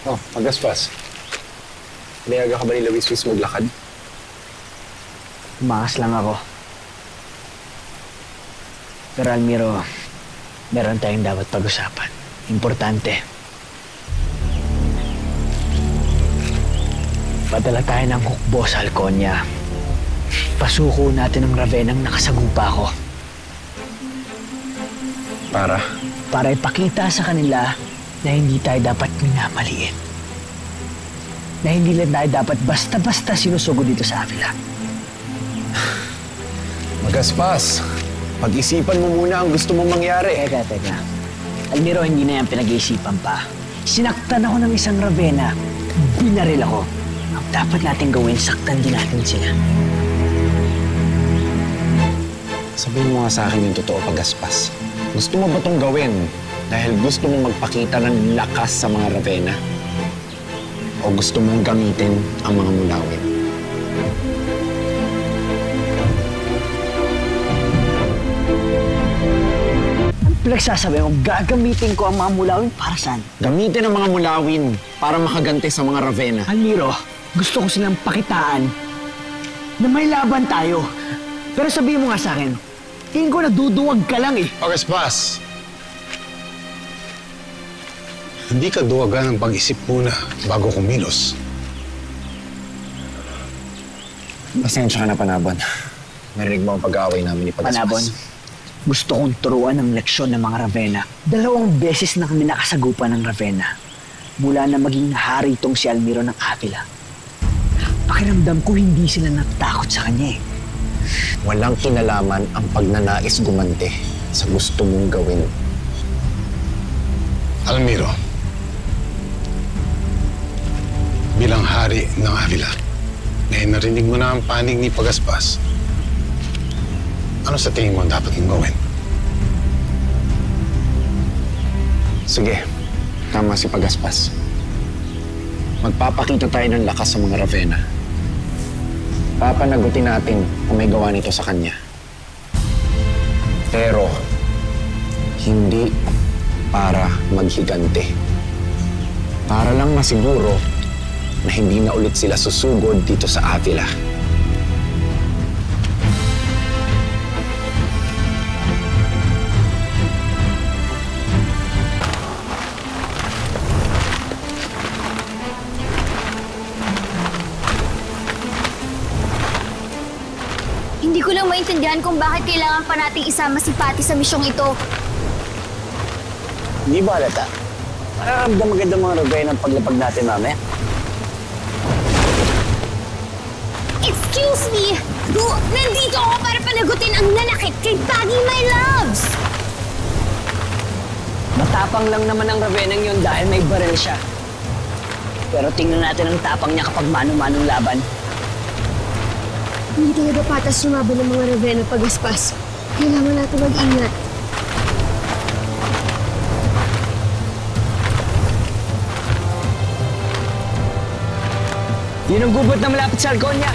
Oh, Pagaspas. Pinayagan ka ba ni Luis maglakad? Umakas lang ako. Pero Almiro, meron tayong dapat pag-usapan. Importante. Padala tayo ng hukbo sa Halconia. Pasuko natin ang Ravenang nakasagupa ko. Para ipakita sa kanila na hindi tayo dapat minamaliit. Na hindi lang tayo dapat basta-basta sinusugod dito sa Avila. Pagaspas, pag-isipan mo muna ang gusto mong mangyari. Teka. Almiro, hindi na yan pinag-iisipan pa. Sinaktan ako ng isang Ravenna. Binaril ako. Ang dapat natin gawin, saktan din natin sila. Sabihin mo nga sa akin yung totoo, Pagaspas. Gusto mo ba itong gawin dahil gusto mong magpakita ng lakas sa mga Ravenna? O gusto mong gamitin ang mga mulawin? Ang pinagsasabi mo, gagamitin ko ang mga mulawin para saan? Gamitin ang mga mulawin para makaganti sa mga Ravenna. Almiro, gusto ko silang pakitaan na may laban tayo. Pero sabihin mo nga sa akin, tingin ko naduduwag ka lang eh. Pagaspas! Hindi ka duwagan ng pag-isip muna bago kumilos. Pasensya ka na, Panabon. Narinig mo ang pag-aaway namin ni Pagaspas. Panabon, gusto kong turuan ng leksyon ng mga Ravenna. 2 beses na kami nakasagupan ng Ravenna mula na maging hari itong si Almiro ng Avila. Pakiramdam ko hindi sila natakot sa kanya eh. Walang kinalaman ang pagnanais gumante sa gusto mong gawin. Almiro, bilang hari ng Avila, narinig mo na ang panig ni Pagaspas. Ano sa tingin mo dapat mong gawin? Sige, tama si Pagaspas. Magpapakita tayo ng lakas sa mga Ravenna. Papanagutin natin kung may gawa nito sa kanya. Pero, hindi para maghigante. Para lang masiguro na hindi na ulit sila susugod dito sa Avila. Hindi ko lang maintindihan kung bakit kailangan pa nating isama si Patty sa misyong ito. Hindi ba halata? Mararamdam agad ang mga Ravenna ang paglapag natin, mame. Excuse me! Nandito ako para panagutin ang nanakit kay Patty, my loves! Matapang lang naman ang Ravenang yun dahil may baril siya. Pero tingnan natin ang tapang niya kapag mano-manong laban. Hindi talaga patas lumaban ng mga Ravenna, Pagaspas. Kailangan natin mag-ingat. Yun ang gubot na malapit sa Halconia.